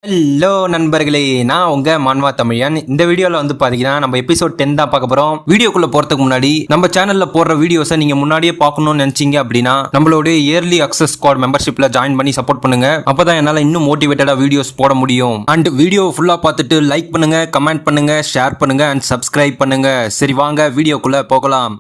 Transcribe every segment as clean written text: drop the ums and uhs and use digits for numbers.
Hello நண்பர்களே, நான் உங்க மான்வா தமிழன். இந்த வீடியோல வந்து பாத்தீங்கன்னா நம்ம எபிசோட் 10 தான் பார்க்க போறோம். வீடியோக்குள்ள போறதுக்கு முன்னாடி நம்ம சேனல்ல போடுற வீடியோஸை நீங்க முன்னாடியே பார்க்கணும்னு நினைச்சீங்க அப்படின்னா நம்மளோட இயர்லி அக்சஸ் ஸ்குவாட் மெம்பர்ஷிப்ல ஜாயின் பண்ணி சப்போர்ட் பண்ணுங்க. அப்பதான் என்னால இன்னும் மோட்டிவேட்டடா வீடியோஸ் போட முடியும். அண்ட் வீடியோ ஃபுல்லா பார்த்துட்டு லைக் பண்ணுங்க, கமெண்ட் பண்ணுங்க, ஷேர் பண்ணுங்க அண்ட் சப்ஸ்கிரைப் பண்ணுங்க. சரி வாங்க வீடியோக்குள்ள போகலாம்.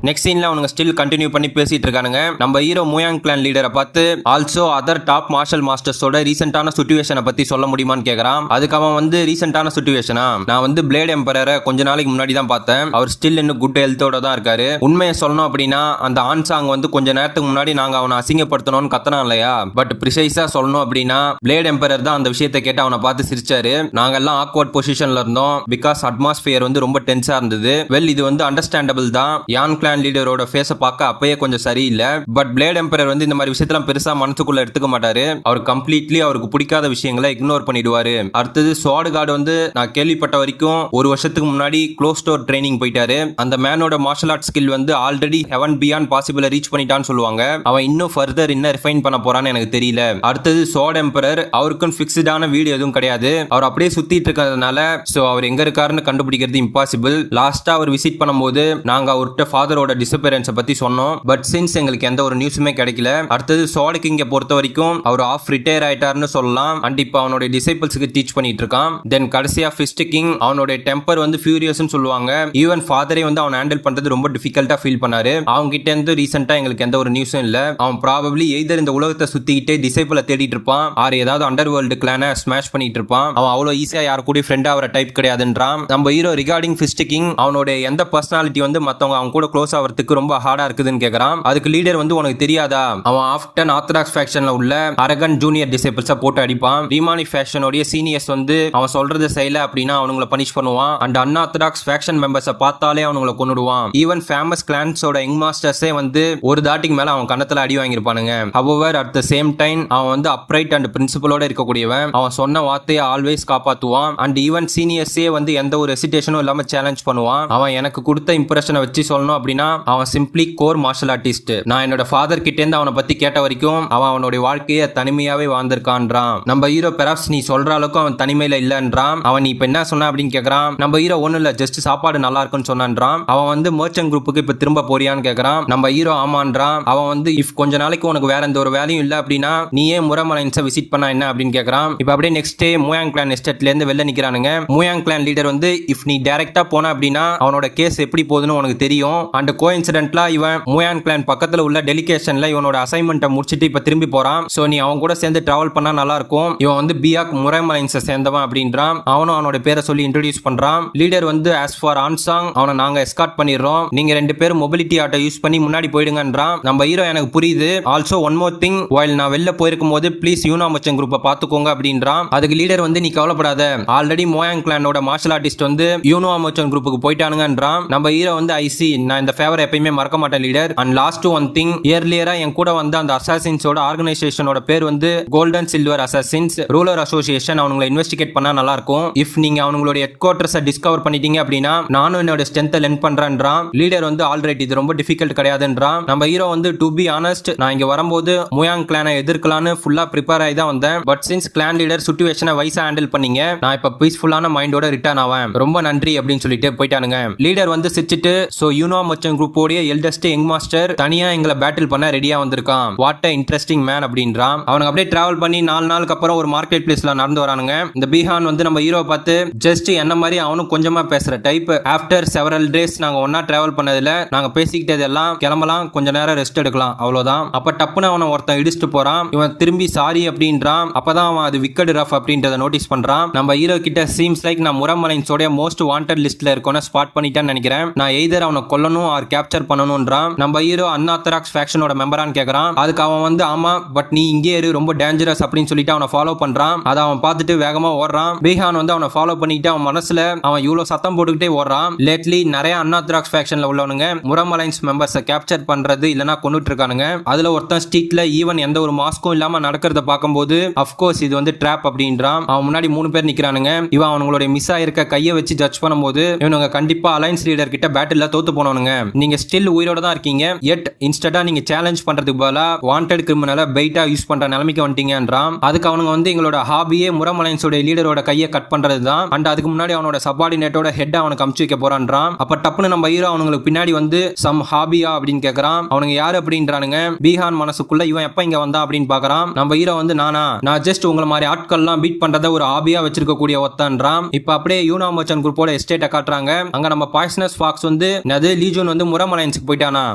நெக்ஸ்ட் சீன்ல அவனுங்க ஸ்டில் கண்டினியூ பண்ணி பேசிட்டு இருக்கானுங்க. நம்ம ஹீரோ முயாங் கிளான் லீடரை பார்த்து ஆல்சோ அதர் டாப் மார்ஷல் மாஸ்டர்ஸோட ரீசெண்டான சிச்சுவேஷனை பத்தி சொல்ல முடியுமான்னு கேக்குறான். அதுக்கு அவன் வந்து ரீசெண்டான சிச்சுவேஷனா, நான் வந்து பிளேட் எம்பரரை கொஞ்ச நாளைக்கு முன்னாடி தான் பார்த்தேன். அவர் ஸ்டில் இன்னும் குட் ஹெல்த்தோட தான் இருக்காரு. உண்மையை சொல்லணும் அப்படின்னா அந்த ஆன்சாங் வந்து கொஞ்ச நேரத்துக்கு முன்னாடி நாங்க அவனை அசிங்கப்படுத்தணும்னு கத்தனா இல்லையா, பட் ப்ரிசைஸா சொல்லணும் அப்படின்னா பிளேட் எம்பரர் தான் அந்த விஷயத்தை கேட்டு அவனை பார்த்து சிரிச்சாரு. நாங்க எல்லாம் ஆக்வர்ட் பொசிஷன்ல இருந்தோம் பிகாஸ் அட்மாஸ்பியர் வந்து ரொம்ப டென்ஸா இருந்தது. வெல் இது வந்து அண்டர்ஸ்டாண்டபிள் தான். யான் லீடரோட ஃபேஸ பார்க்க அப்பயே கொஞ்சம் சரியில்லை. பட் பிளேட் எம்பரர் வந்து இந்த மாதிரி விஷயத்தெல்லாம் பெருசா மனசுக்குள்ள எடுத்துக்க மாட்டாரு. அவர் கம்ப்ளீட்லி அவருக்கு பிடிக்காத விஷயங்களை இக்னோர் பண்ணிடுவாரு. அடுத்தது ஸ்வார்ட் கார்டு வந்து நான் கேள்விப்பட்ட வரைக்கும் ஒரு வருஷத்துக்கு முன்னாடி க்ளோஸ் டோர் ட்ரைனிங் போயிட்டாரு. அந்த மேனோட மார்ஷல் ஆர்ட் ஸ்கில் வந்து ஆல்ரெடி ஹெவன் பியாண்ட் பாசிபிள ரீச் பண்ணிட்டான்னு சொல்லுவாங்க. அவன் இன்னும் ஃபர்தர் என்ன ரிஃபைன் பண்ண போறான்னு எனக்கு தெரியல. அடுத்தது ஸ்வார்ட் எம்பரர் அவருக்கும் ஃபிக்ஸ்டான வீடு எதுவும் கிடையாது. அவர் அப்படியே சுத்திட்டு இருக்கிறதுனால சோ அவர் எங்க இருக்காருன்னு கண்டுபிடிக்கிறது இம்பாசிபிள். லாஸ்டா அவர் விசிட் பண்ணும்போது நாங்க அவர்கிட்ட ஃபாதரோட டிசப்பியரன்ஸ் பத்தி சொன்னோம். பட் சின்ஸ் எங்களுக்கு எந்த ஒரு நியூஸுமே கிடைக்கல. அடுத்தது ஸ்வார்ட் கிங்க பொறுத்த வரைக்கும் அவர் ஆஃப் ரிட்டையர் ஆயிட்டாருன்னு சொல்லலாம். அண்ட் இப்போ அவனோட டிசைபிள்ஸ்க்கு டீச் பண்ணிட்டு இருக்கான். தென் கடைசியா ஃபிஸ்ட் கிங் அவனோட டெம்பர் வந்து ஃபியூரியஸ்னு சொல்லுவாங்க. ஈவன் ஃபாதரே வந்து அவன் ஹேண்டில் பண்றது ரொம்ப டிஃபிகல்ட்டா ஃபீல் பண்ணாரு. அவங்க கிட்ட இருந்து ரீசெண்டா எங்களுக்கு எந்த ஒரு நியூஸும் இல்ல. அவன் ப்ராபபிலி எய்தர் இந்த உலகத்தை சுத்திக்கிட்டே டிசைபிளை தேடிட்டு இருப்பான், ஆர் ஏதாவது அண்டர் வேர்ல்டு கிளானை ஸ்மாஷ் பண்ணிட்டு இருப்பான். அவன் அவ்வளவு ஈஸியா யாரு கூட ஃப்ரெண்டா அவர டைப் கிடையாதுன்றான். நம்ம ஹீரோ ரிகார்டிங் ஃபிஸ்ட் கிங் அவனோட எந்த பர்சனாலிட்டி வந்து மத்தவங்க அவங்க கூட க்ளோஸ் ஆகிறதுக்கு ரொம்ப ஹார்டா இருக்குதுன்னு கேக்குறான். அதுக்கு லீடர் வந்து உனக்கு தெரியாதா, அவன் ஆஃப்டன் ஆர்த்தடாக்ஸ் ஃபேக்ஷன்ல உள்ள அரகன் ஜூனியர் டிசைபிள்ஸ போட்டு அடிப்பான். ரீமானி ஃபேக்ஷனோட சீனியர்ஸ் வந்து அவன் சொல்றது செய்யல அப்படின்னா அவனுங்கள பனிஷ் பண்ணுவான். அண்ட் அன்ஆர்த்தடாக்ஸ் ஃபேக்ஷன் மெம்பர்ஸை பார்த்தாலே அவனுங்கள கொன்னுடுவான். ஈவன் ஃபேமஸ் கிளான்ஸோட யங் மாஸ்டர்ஸே வந்து ஒரு தாட்டிக்கு மேல அவன் கண்ணத்துல அடி வாங்கியிருப்பானுங்க. However at the same time அவன் வந்து அப்ரைட் அண்ட் பிரின்சிபலோட இருக்கக்கூடியவன். அவன் சொன்ன வார்த்தையை ஆல்வேஸ் காப்பாத்துவான். அண்ட் ஈவன் சீனியர்ஸே வந்து எந்த ஒரு ஹெசிடேஷனும் இல்லாம சேலஞ்ச் பண்ணுவான். அவன் எனக்கு கொடுத்த இம்ப்ரெஷனை வச்சு சொல்லணும் அப்படின்னா அவன் சிம்பிளி கோர் மார்ஷல் ஆர்டிஸ்ட். நான் என்னோட ஃபாதர் கிட்ட இருந்து அவனை பத்தி கேட்ட வரைக்கும் அவன் அவனுடைய வாழ்க்கையை தனிமையாவே வாழ்ந்திருக்கான்றான். நம்ம ஹீரோ பெராப்ஸ் நீ சொல்ற அளவுக்கு அவன் தனிமையில இல்லன்றான். அவன் நீ இப்ப என்ன சொன்ன அப்படின்னு கேக்குறான். நம்ம ஹீரோ ஒண்ணு இல்ல, ஜஸ்ட் சாப்பாடு நல்லா இருக்குன்னு சொன்னான்றான். அவன் வந்து மர்ச்சன்ட் குரூப்புக்கு இப்ப திரும்ப போறியான்னு கேக்குறான். நம்ம ஹீரோ ஆமான்றான். அவன் வந்து இஃப் கொஞ்ச நாளைக்கு உனக்கு வேற எந்த ஒரு வேலையும் இல்ல அப்படின்னா நீயே முரமலைன்ஸை விசிட் பண்ணா என்ன அப்படின்னு கேக்குறான். இப்ப அப்படியே நெக்ஸ்ட் டே முயாங் கிளான் எஸ்டேட்ல இருந்து வெளில நிக்கிறானுங்க. முயாங் கிளான் லீடர் வந்து இஃப் நீ டைரக்டா போன அப்படின்னா அவனோட கேஸ் எப்படி போகுதுன்னு உனக்கு தெரியும். அண்ட் கோஇன்சிடென்ட்லா இவன் முயான் கிளான் பக்கத்துல உள்ள டெலிகேஷன்ல இவனோட அசைன்மெண்ட்டை முடிச்சிட்டு இப்ப திரும்பி போறான். சோ நீ அவங்க கூட சேர்ந்து டிராவல் பண்ணா நல்லா இருக்கும். இவன் வந்து பியாக் முரமலைன்ஸை சேர்ந்தவன் அப்படின்றான். அவனும் அவனோட பேரை சொல்லி இன்ட்ரோடியூஸ் பண்றான். லீடர் வந்து ஆஸ் ஃபார் ஆன்சாங் அவனை நாங்க எஸ்கார்ட் பண்ணிடுறோம், நீங்க ரெண்டு பேரும் மொபிலிட்டி ஆட்டோ யூஸ் பண்ணி முன்னாடி போயிடுங்கன்றான். நம்ம ஹீரோ எனக்கு புரியுது, also one more thing, while நான் வெளில போயிருக்கும் போது ப்ளீஸ் யூனா மச்சன் குரூப்பை பாத்துக்கோங்க அப்படின்றான். அதுக்கு லீடர் வந்து நீ கவலைப்படாத, ஆல்ரெடி மோயாங் கிளானோட மார்ஷல் ஆர்டிஸ்ட் வந்து யூனோ மச்சன் குரூப்புக்கு போயிட்டானுங்கன்றான். நம்ம ஹீரோ வந்து ஐசி நான் இந்த ஃபேவர் எப்பயுமே மறக்க மாட்டேன் leader. And last one thing, இயர்லியரா என் கூட வந்து அந்த அசாசின்ஸோட ஆர்கனைசேஷனோட பேர் வந்து golden silver assassins ruler association. அவங்களை இன்வெஸ்டிகேட் பண்ணா நல்லா இருக்கும். இஃப் நீங்க அவங்களோட ஹெட் குவார்டர்ஸை டிஸ்கவர் பண்ணிட்டீங்க அப்படின்னா நானும் என்னோட ஸ்ட்ரென்த்தை லென் பண்றேன்றான். லீடர் வந்து ஆல்ரைட் இது ரொம்ப டிஃபிகல்ட் கிடையாதுன்றான். நம்ம ஹீரோ வந்து டு பி ஆனஸ்ட் நான் இங்க வரும்போது முயாங் கிளானை எதிர்க்கலான்னு ஃபுல்லா ப்ரிப்பேர் ஆகி தான் வந்தேன். பட் சின்ஸ் கிளான் லீடர் சிச்சுவேஷனை வைஸா ஹேண்டில் பண்ணீங்க, நான் இப்ப பீஸ்ஃபுல்லான மைண்டோட ரிட்டர்ன் ஆவேன், ரொம்ப நன்றி அப்படின்னு சொல்லிட்டு போயிட்டானுங்க. லீடர் வந்து சிரிச்சிட்டு சோ யூனோ மச்சன் குரூப்போட எல்டஸ்ட் யங் மாஸ்டர் தனியா எங்களை பேட்டில் பண்ண ரெடியா வந்திருக்கான், வாட் அ இன்ட்ரெஸ்டிங் மேன் அப்படின்றான். அவனுக்கு அப்படியே டிராவல் பண்ணி 4 நாளுக்கு அப்புறம் ஒரு மார்க்கெட் பிளேஸ்ல நடந்து வரானுங்க. இந்த பீஹான் வந்து நம்ம ஹீரோ பார்த்து ஜஸ்ட் என்ன மாதிரி அவனும் கொஞ்சமா பேசுற டைப். ஆஃப்டர் செவரல் டேஸ் நாங்க ஒன்னா டிராவல் பண்ணதுல நாங்க பேசிக்கிட்டது எல்லாம் கிளம்பலாம், கொஞ்ச நேரம் ரெஸ்ட் எடுக்கலாம் அவ்வளவுதான். அப்ப டப்புன்னு அவனை ஒருத்தன் இடிச்சுட்டு போறான். இவன் திரும்பி சாரி அப்படின்றான். அப்பதான் அவன் அது விக்கெட் ரஃப் அப்படின்றத நோட்டீஸ் பண்றான். நம்ம ஹீரோ கிட்ட சீம்ஸ் லைக் நான் முரமலைன்ஸோட மோஸ்ட் வாண்டட் லிஸ்ட்ல இருக்கோன்னு ஸ்பாட் பண்ணிட்டான்னு நினைக்கிறேன், நான் எய்தர் அவனை கொல்லணும் ஆர் கேப்சர் பண்ணணும்ன்றான். நம்ம ஹீரோ அன்ஆர்த்தடாக்ஸ் ஃபேக்ஷனோட மெம்பரான்னு கேக்குறான். அதுக்கு அவன் வந்து ஆமா பட் நீ இங்கே இரு, ரொம்ப டேஞ்சரஸ் அப்படின்னு சொல்லிட்டு அவனை ஃபாலோ பண்றான். அதை அவன் பார்த்துட்டு வேகமா ஓடுறான். பீஹான் வந்து அவனை ஃபாலோ பண்ணிட்டு அவன் மனசுல அவன் இவ்வளவு சத்தம் போட்டுக்கிட்டே ஓடுறான். லேட்லி நிறைய அன்ஆர்த்தடாக்ஸ் ஃபேக்ஷன்ல உள்ளவனுங்க முரமலைன்ஸ் மெம்பர்ஸை கேப்சர் பண்றது இல்லனா கொன்னுட்டு இருக்கானுங்க. அதுல ஒருத்தன் ஸ்ட்ரீட்ல ஈவன் எந்த ஒரு மாஸ்க்கும் இல்லாம நடக்கிறத பார்க்கும்போது அஃப்கோர்ஸ் இது வந்து ட்ராப் அப்படின்றான். அவன் முன்னாடி 3 பேர் நிக்கிறானுங்க. இவன் அவனுடைய மிஸ் ஆயிருக்க கையை வச்சு ஜட்ஜ் பண்ணும்போது இவனுங்க கண்டிப்பா அலைன்ஸ் லீடர் கிட்ட பேட்டில்ல தோத்து போனவனுங்க. நீங்க ஸ்டில் உயிரோட தான் இருக்கீங்க, எட் இன்ஸ்டன்டா நீங்க சேலஞ்ச் பண்றதுக்கு பதிலா வாண்டட் கிரிமினலை பெயிட்டா யூஸ் பண்ற நிலைமைக்கு வந்துட்டீங்கன்றான். அதுக்கு அவனுங்க வந்து எங்களோட ஹாபியே முரம் அலைன்ஸோட லீடரோட கையை கட் பண்றது தான், அண்ட் அதுக்கு முன்னாடி அவனோட சபார்டினேட்டோட ஹெட் அவனுக்கு அமுச்சு வைக்க போறான்றான். அப்ப டப்புன்னு நம்ம ஹீரோ அவனுங்களுக்கு பின்னாடி வந்து சம் ஹாபியா அப்படின்னு கேக்குறான். அவனுங்க யாரு அப்படின்றானுங்க. பீஹான் மனசுக்குள்ள இவன் எப்ப இங்க வந்தா அப்படின்னு பாக்குறான். நம்ம ஹீரோ வந்து நான் ஜஸ்ட் உங்களை மாதிரி ஆட்கள்லாம் பீட் பண்றத ஒரு ஹாபியா வச்சிருக்க கூடிய ஒத்தன்றான். இப்ப அப்படியே யூனா மர்ச்சன்ட் குரூப்போட எஸ்டேட்டை காட்டுறாங்க. அங்க நம்ம பாய்சனஸ் ஃபாக்ஸ் வந்து நது லீஜன் வந்து முரம் அலைன்ஸ்க்கு போயிட்டானா.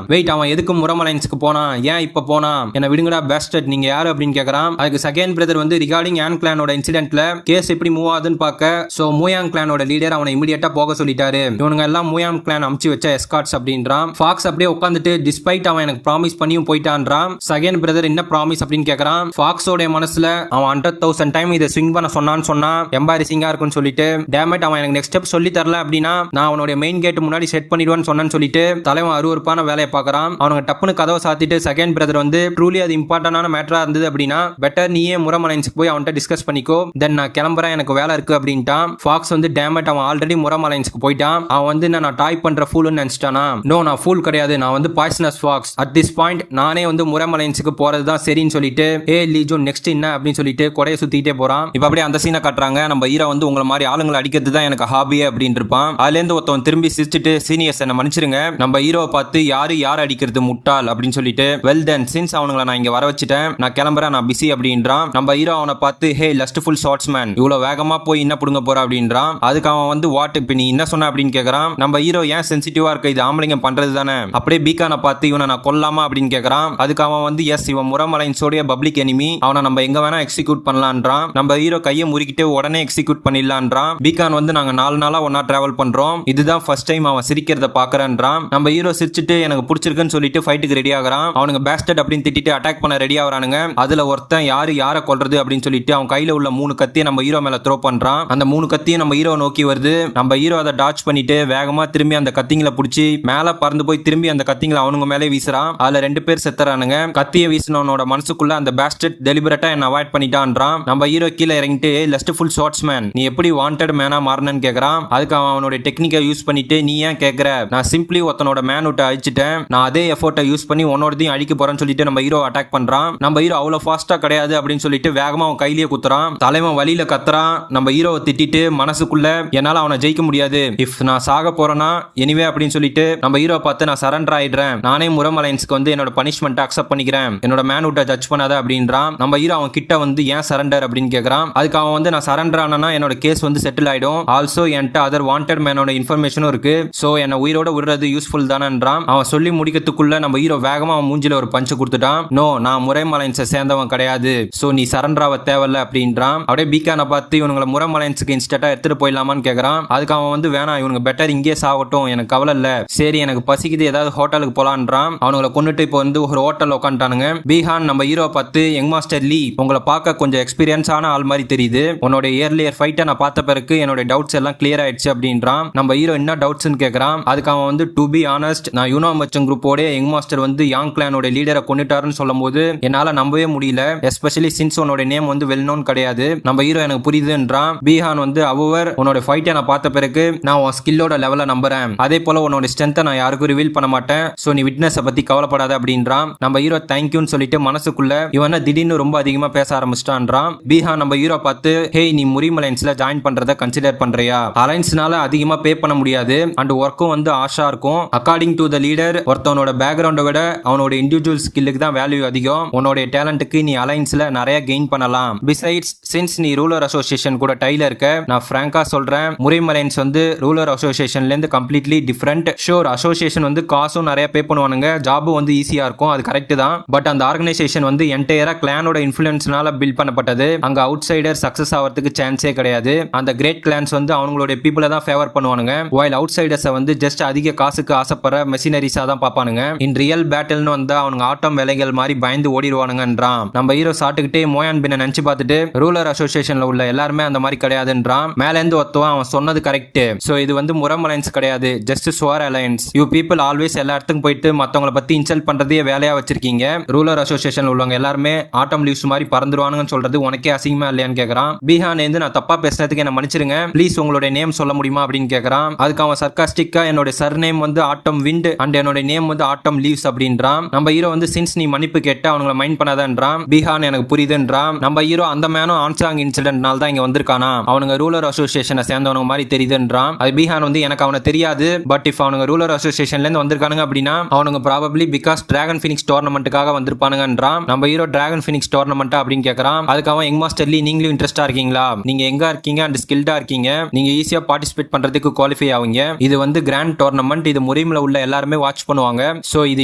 வெயிட், அவன் எதுக்கு முரம் அலைன்ஸ்க்கு போனா, ஏன் இப்ப போனா, என்ன விடுங்கடா பேஸ்டர்ட், நீங்க யாரு அப்படின்னு கேக்குறான். அதுக்கு செகண்ட் பிரதர் வந்து ரிகார்டிங் ஆன் கிளானோட இன்சிடென்ட்ல கேஸ் எப்படி மூவ் ஆகுதுன்னு பார்க்க சோ மூயாங் கிளானோட லீடர் அவனை இமிடியேட்டா போக சொல்லிட்டாரு. இவனுங்க எல்லாம் மூயாங் கிளான் அமுச்சு வச்ச எஸ்கார்ட்ஸ் அப்படின்றான். ஃபாக்ஸ் அப்படியே உட்காந்துட்டு டிஸ்பைட் அவன் எனக்கு ப்ராமிஸ் பண்ணியும் போயிட்டான்றான். செகண்ட் பிரதர் என்ன ப்ராமிஸ் அப்படின்னு கேக்குறான். ஃபாக்ஸோட மனசுல அவன் 100,000 டைம் இதை ஸ்விங் பண்ண சொன்னா எம்பாரிசிங்கா இருக்குன்னு சொல்லிட்டு டேமேட் அவன் எனக்கு நெக்ஸ்ட் ஸ்டெப் சொல்லி தரல அப்படின்னா நான் அவனுடைய மெயின் கேட் முன்னாடி செட் பண்ணிடுவேன்னு சொன்னு சொல்லிட்டு தலைவன் அருவருப்பான வேலையை பார்க்கறான். அவனுங்க டப்புன்னு கதவை சாத்திட்டு செகண்ட் பிரதர் வந்து ட்ரூலி அது இம்பார்ட்டன்டான மேட்டரா இருந்தது அப்படின்னா பெட்டர் நீயே முரம் அலைன்ஸ்க்கு போய் அவன்கிட்ட டிஸ்கஸ் பண்ணிக்கோ, தென் நான் கிளம்புறேன், எனக்கு வேலை இருக்கு அப்படின்ட்டான். ஃபாக்ஸ் வந்து டேமேட் அவன் ஆல்ரெடி முரம் அலைன்ஸ்க்கு போயிட்டான். அவன் வந்து நான் டாய் பண்ற ஃபூல்னு நினைச்சிட்டானா. நோ, நான் ஃபூல் கிடையாது, நான் வந்து poisonous fox. At this point நானே வந்து முரம் அலைன்ஸ்க்கு போறது தான் சரின்னு சொல்லிட்டு ஏ லீஜன் நெக்ஸ்ட் என்ன அப்படின்னு சொல்லிட்டு கொடையை சுத்திட்டே போறான். இப்ப அப்படியே அந்த சீனை காட்டுறாங்க. நம்ம ஹீரோ வந்து உங்களை மாதிரி ஆளுங்களை அடிக்கிறது தான் எனக்கு ஹாபியே அப்படின்னு இருப்பான். அதுல இருந்து ஒருத்தவன் திரும்பி சிரிச்சிட்டு சீனியர்ஸ் என்ன மன்னிச்சிருங்க, நம்ம ஹீரோவை பார்த்து யார் அடிக்கிறது முட்டாள் அப்படின்னு சொல்லிட்டு வெல் தென் சின்ஸ் அவனுங்களை நான் இங்க வர வச்சுட்டேன், நான் கிளம்புறேன், நான் பிஸி அப்படின்றான். நம்ம ஹீரோ அவனை பார்த்து ஹே லஸ்ட்ஃபுல் ஷார்ட்ஸ்மேன், இவ்வளவு வேகமா போய் என்ன புடுங்க போற அப்படின்றான். அதுக்கு அவன் வந்து வாட் இப்ப நீ என்ன சொன்ன அப்படின்னு கேக்குறான். நம்ம ஹீரோ ஏன் சென்சிட்டிவா இருக்க, இது ஆம்பளைங்க பண்றது தானே. அப்படியே பீக்கான பார்த்து இவனை நான் கொல்லாமா அப்படின்னு கேக்குறான். அதுக்கு அவன் வந்து எஸ், இவன் முரம் அலைன்ஸோட பப்ளிக் எனிமி, அவனை நம்ம எங்க வேணா எக்ஸிக்யூட் பண்ணலான்றான். நம்ம ஹீரோ கையை முறுக்கிட்டு உடனே எக்ஸிக்யூட் பண்ணிடலான்றான். பீக்கான் வந்து நாங்க 4 நாளா ஒன்னா டிராவல் பண்றோம், இதுதான் ஃபர்ஸ்ட் டைம் அவன் சிரிக்கிறத பாக்குறேன்றான். நம்ம ஹீரோ சிரிச்சிட்டு எனக்கு பிடிச்சிருக்குன்னு சொல்லிட்டு ஃபைட்டுக்கு ரெடி ஆகுறான். அவனுங்க பேஸ்டட் அப்படின்னு திட்டிட்டு அட்டாக் பண்ண ரெடி ஆகுறானுங்க. அதுல ஒருத்தன் யாரை கொல்றது அப்படின்னு சொல்லிட்டு அவன் கையில உள்ள 3 கத்தியை நம்ம ஹீரோ மேல த்ரோ பண்றான். அந்த 3 கத்தியும் நம்ம ஹீரோ நோக்கி வருது. நம்ம ஹீரோ அதை டாச் பண்ணிட்டு வேகமா திரும்பி அந்த கத்திங்களை பிடிச்சி மேல பறந்து போய் திரும்பி அந்த கத்திங்களை அவனுங்க மேலே வீசுறான். அதுல 2 பேர் செத்துறானுங்க. கத்தியை வீசினவனோட மனசுக்குள்ள அந்த பேஸ்டட் டெலிபரேட்டா என்ன அவாய்ட் பண்ணிட்டான்றான். நம்ம ஹீரோ கீழே இறங்கிட்டு லஸ்ட்ஃபுல் ஷார்ட்ஸ்மேன், நீ எப்படி வாண்டட் மேனா மாறனன்னு கேக்குறான். அதுக்கு அவனோட டெக்னிக்கை யூஸ் பண்ணிட்டு நீ ஏன் கேக்குற, நான் சிம்பிளி ஒருத்தனோட மேன் விட்டு அழிச்சிட்டேன், நான் அதே எஃபோர்ட்டை யூஸ் பண்ணி உன்னோடதையும் அழிக்க போறேன்னு சொல்லிட்டு நம்ம ஹீரோ அட்டாக் பண்றான். நம்ம ஹீரோ அவ்வளவு ஃபாஸ்டா கிடையாது அப்படின்னு சொல்லிட்டு வேகமா அவன் கையிலேயே குத்துறான். தலைவன் வழியில கத்துறான். நம்ம ஹீரோவை திட்டிட்டு மனசுக்குள்ள என்னால அவனை ஜெயிக்க முடியாது, இஃப் நான் சாக போறேன்னா எனிவே அப்படின்னு சொல்லிட்டு நம்ம ஹீரோ பார்த்து நான் சரண்டர் ஆயிடுறேன், நானே முரம் அலைன்ஸ்க்கு வந்து என்னோட பனிஷ்மெண்ட் அக்செப்ட் பண்ணிக்கிறேன், என்னோட மேன் விட்ட ஜட்ஜ் பண்ணாத அப்படின்றான். நம்ம ஹீரோ அவன் கிட்ட வந்து ஏன் சரண்டர் அப்படின்னு கேக்குறான். அதுக்கு அவன் வந்து நான் சரண்டர் ஆனா என்னோட கேஸ் வந்து செட்டில் ஆயிடும், ஆல்சோ என்கிட்ட அதர் வாண்டட் மேனோட இன்ஃபர்மேஷனும் இருக்கு, சோ என்ன உயிரோட விடுறது யூஸ்ஃபுல் தானேன்றான். அவன் சொல்லி முடிக்கிறதுக்குள்ள நம்ம ஹீரோ வேகமா அவன் மூஞ்சில ஒரு பஞ்சு கொடுத்துட்டான். நோ, நான் முரம் அலைன்ஸை சேர்ந்தவன் கிடையாது, சோ நீ சரண்டர் ஆக தேவையில்ல அப்படின்றான். அப்படியே பீக்கான பார்த்து இவனுங்களை முரம் அலைன்ஸுக்கு இன்ஸ்டன்டா எடுத்துட்டு போயிடலாமான்னு கேக்குறான். அதுக்கு அவன் வந்து வேணாம், இவனுக்கு பெட்டர் இங்கே சாகட்டும், எனக்கு கவலை இல்ல, சரி எனக்கு பசிக்குது, ஏதாவது ஹோட்டலுக்கு போலான்றான். அவனுங்களை கொண்டுட்டு இப்போ வந்து ஒரு ஹோட்டல் உட்காந்துட்டானுங்க. பீஹான் நம்ம ஹீரோ பார்த்து யங் மாஸ்டர் லீ, உங்களை பார்க்க கொஞ்சம் எக்ஸ்பீரியன்ஸ் ஆன ஆள் மாதிரி தெரியுது, உன்னோட இயர்லியர் ஃபைட்டை நான் பார்த்த பிறகு என்னோட டவுட்ஸ் எல்லாம் கிளியர் ஆயிடுச்சு அப்படின்றான். நம்ம ஹீரோ என்ன டவுட்ஸ்னு கேக்குறான். அதுக்கு அவன் வந்து டு பி ஆனஸ்ட், நான் யூனோ மர்ச்சன்ட் குரூப்போட யங் மாஸ்டர் வந்து யாங் கிளானோட லீடரை கொண்டுட்டாருன்னு சொல்லும் போது என்னால நம்பவே முடியல, எஸ்பெஷலி சின்ஸ் உன்னோட நேம் வந்து வெல் நோன் கிடையாது. நம்ம ஹீரோ எனக்கு புரியுதுன்றான். பீஹான் வந்து அவர் உன்னோட ஃபைட்டை நான் பார்த்த பிறகு நான் உன் ஸ்கில்லோட லெவலை நம்புறேன், அதே போல உன்னோட ஸ்ட்ரென்த்தை நான் யாருக்கும் ரிவீல் பண்ண மாட்டேன், சோ நீ விட்னஸை பத்தி கவலைப்படாத அப்படின்றான். நம்ம ஹீரோ தேங்க்யூன்னு சொல்லிட்டு மனசுக்குள்ள இவன திடீர்னு ரொம்ப அதிகமா பேச ஆரம்பிச்சிட்டான்றான். பீஹான் நம்ம ஹீரோ பார்த்து ஹே நீ முரிம் அலைன்ஸ்ல ஜாயின் பண்றத கன்சிடர் பண்றியா, அலைன்ஸ்னால அதிகமா பே பண்ண முடியாது அண்ட் ஒர்க்கும் வந்து ஆஷா இருக்கும், அக்கார்டிங் டு த லீடர் ஒருத்தவனோட பேக்ரவுண்டை விட அவனோட இண்டிவிஜுவல் ஸ்கில்லுக்கு தான் வேல்யூ அதிகம், உன்னோட டேலண்ட்டுக்கு நீ அலைன்ஸ்ல நிறைய கெயின் பண்ணலாம், பிசைட்ஸ் சின்ஸ் நீ ரூலர் அசோசியேஷன் கூட டைல இருக்க, நான் பிராங்கா சொல்றேன் முரிம் அலைன்ஸ் வந்து ரூலர் அசோசியேஷன்ல இருந்து கம்ப்ளீட்லி டிஃபரெண்ட், ஷோர் அசோசியேஷன் வந்து காசும் நிறைய பே பண்ணுவானுங்க, ஜாபும் வந்து ஈஸியா இருக்கும், அது கரெக்ட் தான், பட் அந்த ஆர்கனைசேஷன் வந்து என்டையரா கிளானோட இன்ஃப்ளூயன்ஸ்னால பில்ட் பண்ணப்பட்டது, அங்க அவுட் சைடர் சக்சஸ் ஆகிறதுக்கு சான்ஸே கிடையாது, அந்த கிரேட் கிளான்ஸ் வந்து அவங்களோட பீப்புளை தான் ஃபேவர் பண்ணுவானுங்க, வைல் அவுட் சைடர்ஸை வந்து ஜஸ்ட் அதிக காசுக்கு ஆசைப்படுற மெஷினரிஸா தான் பார்ப்பானுங்க, இன் ரியல் பேட்டில்னு வந்தா அவனுங்க ஆட்டம் வேலைகள் மாதிரி பயந்து ஓடிடுவானுங்கன்றான். நம்ம ஹீரோ சாட்டுக்கிட்டே மோயான் பின்ன நினைச்சு பார்த்துட்டு ரூலர் அசோசியேஷன்ல உள்ள எல்லாருமே அந்த மாதிரி கிடையாதுன்றான். மேல இருந்து ஒருத்தவன் அவன் சொன்னது கரெக்ட், சோ இது வந்து முரம் அலைன்ஸ் கிடையாது, ஜஸ்ட் ஸ்வார் அலைன்ஸ், யூ பீப்புள் ஆல்வேஸ் எல்லா இடத்துக்கும் போயிட்டு மத்தவங்கள பத்தி இன்சல்ட் பண்றதே வேலையா வச்சிருக்கீங்க, ரூலர் அசோசியேஷன் உள்ளவங்க எல்லாருமே ஆட்டம் லீவ்ஸ் மாதிரி பறந்துருவானுங்கன்னு சொல்றது உனக்கே அசிங்கமா இல்லையான்னு கேக்குறான். பீஹான் இருந்து நான் தப்பா பேசினதுக்கு என்ன மன்னிச்சிருங்க, ப்ளீஸ் உங்களோட நேம் சொல்ல முடியுமா அப்படின்னு கேக்குறான். அதுக்கு அவன் சர்காஸ்டிக்கா என்னோட சர் நேம் வந்து வந்து ஆட்டம் விண்ட் அண்ட் என்னோட நேம் வந்து ஆட்டம் லீவ்ஸ் அப்படின்றான். நம்ம ஹீரோ வந்து சின்ஸ் நீ மன்னிப்பு கேட்ட அவங்களை மைண்ட் பண்ணாதன்றான். பீஹான் எனக்கு புரியுதுன்றான். நம்ம ஹீரோ அந்த மேனும் ஆன்சாங் இன்சிடென்ட்னால தான் இங்க வந்திருக்கானா, அவனுங்க ரூலர் அசோசியேஷனை சேர்ந்தவனுங்க மாதிரி தெரியுதுன்றான். அது பீஹான் வந்து எனக்கு அவனை தெரியாது, பட் இஃப் அவனுங்க ரூலர் அசோசியேஷன்ல இருந்து வந்திருக்கானுங்க அப்படின்னா அவனுங்க ப்ராபபிலி பிகாஸ் டிராகன் ஃபினிக்ஸ் டோர்னமெண்ட்டுக்காக வந்திருப்பானுங்கன்றான். நம்ம ஹீரோ டிராகன் ஃபினிக்ஸ் டோர்னமெண்ட் அப்படின்னு கேட்கறான். அதுக்கு அவன் யங் மாஸ்டர் லீ நீங்களும் இன்ட்ரெஸ்டா இருக்கீங்களா, நீங்க எங்க இருக்கீங்க அண்ட் ஸ்கில்டா இருக்கீங்க, நீங்க ஈஸியா பார்ட்டிசிபேட் பண்றதுக்கு குவாலிஃபை ஆவீங்க, இது வந்து கிராண்ட் டோர்னமெண்ட், இது முறையில உள்ள எல்லாருமே வாட்ச் பண்ணுவாங்க, சோ இது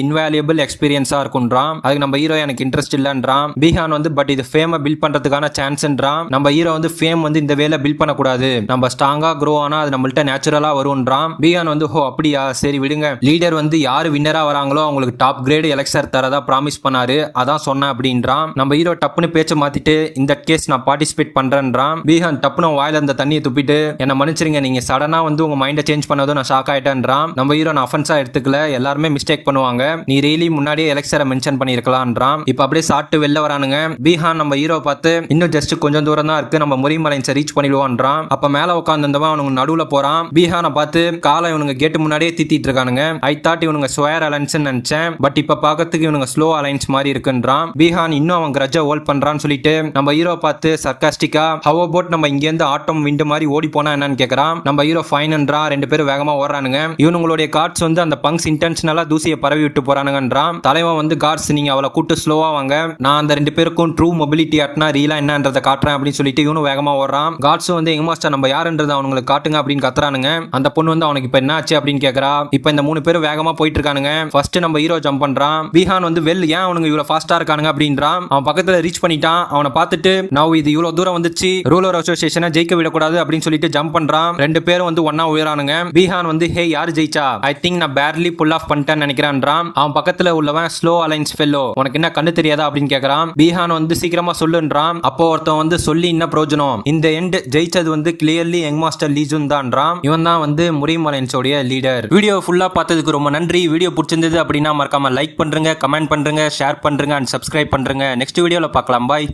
இன்வேல்யூபிள் எக்ஸ்பீரியன்ஸா இருக்கும்ன்றான். அதுக்கு நம்ம ஹீரோ எனக்கு இன்ட்ரெஸ்ட் இல்லன்றான். பீஹான் வந்து பட் இது ஃபேமை பில்ட் பண்றதுக்கான சான்ஸ்ன்றான். நம்ம ஹீரோ வந்து ஃபேம் வந்து இந்த வேலை பில்ட் பண்ணக்கூடாது, நம்ம ஸ்ட்ராங்கா க்ரோ ஆனா அது நம்மள்ட்ட நேச்சுரலா வரும்ன்றான். பீஹான் வந்து ஹோ அப்படியா சரி விடுங்க, லீடர் வந்து யாரு வின்னரா வராங்களோ அவங்களுக்கு டாப் கிரேட் எலெக்சர் தரதா ப்ராமிஸ் பண்ணாரு, அதான் சொன்னேன் அப்படின்றான். நம்ம ஹீரோ டப்புன்னு பேச்ச மாத்திட்டு இந்த கேஸ் நான் பார்ட்டிசிபேட் பண்றேன்றான். பீஹான் டப்புன்னு வாயில அந்த தண்ணியை துப்பிட்டு என்ன மன்னிச்சிருங்க, நீங்க சடனா வந்து உங்க மைண்டை சேஞ்ச் பண்ணதும் நான் ஷாக் ஆயிட்டேன்றான். நம்ம ஹீரோ நான் அஃபென்ஸா எடுத்துக்கல, எல்லாருமே மிஸ்டேக் பண்ணுவாங்க, நீ ரீலி முன்னாடியே எலெக்சரை மென்ஷன் பண்ணிருக்கலாம்ன்றான். இப்ப அப்படியே சாப்பிட்டு வெளில வரானுங்க. பீஹான் நம்ம ஹீரோ பார்த்து இன்னும் ஜஸ்ட் கொஞ்சம் தூரம் தான் இருக்கு, நம்ம முறிமலைன்ஸை ரீச் பண்ணிடுவான்றான். அப்ப மேல உட்காந்துருந்தவன் அவனுங்க நடுவுல போறான். பீஹானை பார்த்து காலை இவனுங்க கேட்டு முன்னாடியே தீத்திட்டு இருக்கானுங்க. ஐ தாட் இவனுங்க ஸ்கொயர் அலைன்ஸ் நினைச்சேன், பட் இப்ப பாக்கிறதுக்கு இவனுங்க ஸ்லோ அலைன்ஸ் மாதிரி இருக்குன்றான். பீஹான் இன்னும் அவன் கிரட்ஜ ஹோல்ட் பண்றான்னு சொல்லிட்டு நம்ம ஹீரோ பார்த்து சர்காஸ்டிக்கா ஹவ் அபௌட் நம்ம இங்க இருந்து ஆட்டம் விண்டு மாதிரி ஓடி போனா என்னன்னு கேக்குறான். நம்ம ஹீரோ ஃபைன்ன்றான். ரெண்டு பேரும் வேகமா ஓடுறானுங்க. இவனுங்களுடைய கார்ட்ஸ் வந்து அந்த பங்க்ஸ் இன்டென்ஷனலா தூசியை பரவி விட்டு போறானுங்கன்றான். தலைவன் வந்து கார்ட்ஸ் நீங்க அவளை கூட்டு ஸ்லோவா வாங்க, நான் அந்த ரெண்டு பேருக்கும் ட்ரூ மொபிலிட்டி ஆட்னா ரீலா என்னன்றதை காட்டுறேன் அப்படின்னு சொல்லிட்டு இவனும் வேகமா ஓடுறான். கார்ட்ஸும் வந்து எங்க மாஸ்டர் நம்ம யாருன்றதை அவங்களுக்கு காட்டுங்க அப்படின்னு கத்துறானுங்க. அந்த பொண்ணு வந்து அவனுக்கு இப்ப என்ன ஆச்சு அப்படின்னு கேக்குறா. இப்ப இந்த மூணு பேரும் வேகமா போயிட்டு இருக்கானுங்க. ஃபர்ஸ்ட் நம்ம ஹீரோ ஜம்ப் பண்றான். பீஹான் வந்து வெல் ஏன் அவனுங்க இவ்வளவு ஃபாஸ்டா இருக்கானுங்க அப்படின்றான். அவன் பக்கத்துல ரீச் பண்ணிட்டான். அவனை பார்த்துட்டு நான் இது இவ்வளவு தூரம் வந்துச்சு, ரூலர் அசோசியேஷனை ஜெயிக்க விடக்கூடாது அப்படின்னு சொல்லிட்டு ஜம்ப் பண்றான். ரெண்டு பேரும் வந்து ஒன்னா உயரானுங்க. பீஹான் வந்து ஹே யாரு ஜெயிச்சா, ஐ திங்க் நான் பேர்லி புல் ஆஃப் பண்ணிட்டேன்னு நினைக்கிறான்றான். அவன் பக்கத்துல உள்ளவன் ஸ்லோ அலைன்ஸ் ஃபெல்லோ, உனக்கு என்ன கண்ணு தெரியாதா அப்படின்னு கேக்குறான். பீஹான் வந்து சீக்கிரமா சொல்லுன்றான். அப்போ ஒருத்தன் வந்து சொல்லி என்ன பிரயோஜனம், இந்த எண்ட் ஜெயிச்சது வந்து கிளியர்லி யங் மாஸ்டர் லீஜுன் தான்றான். இவன் தான் வந்து முரிம் அலைன்ஸோட லீடர். வீடியோ ஃபுல்லா பார்த்ததுக்கு ரொம்ப நன்றி. வீடியோ பிடிச்சிருந்தது அப்படின்னா மறக்காம லைக் பண்றீங்க, கமெண்ட் பண்றீங்க, ஷேர் பண்றீங்க அண்ட் சப்ஸ்கிரைப் பண்றீங்க. நெக்ஸ்ட் வீடியோல பார்க்கலாம். பாய்.